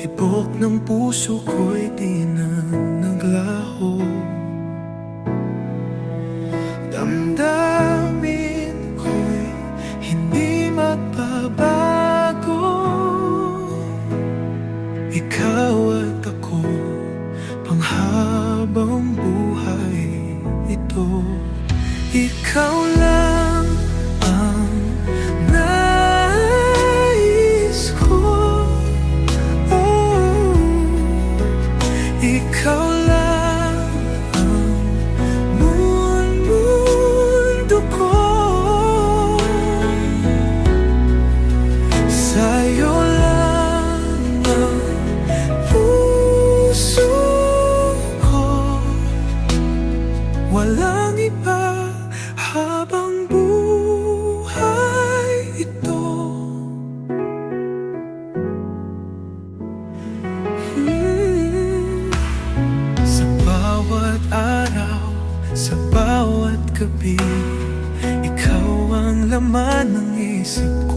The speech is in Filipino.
Tibok ng puso ko'y di na naglaho. Damdamin ko'y hindi magbabago. Ikaw at ako, panghabang buhay ito. Ikaw lang ang nais ko. Oh, ikaw lang ang mundo ko. Sa'yo lang ang puso ko, walang iba habang buhay ito. Sa bawat araw, sa bawat gabi, ikaw ang laman ng isip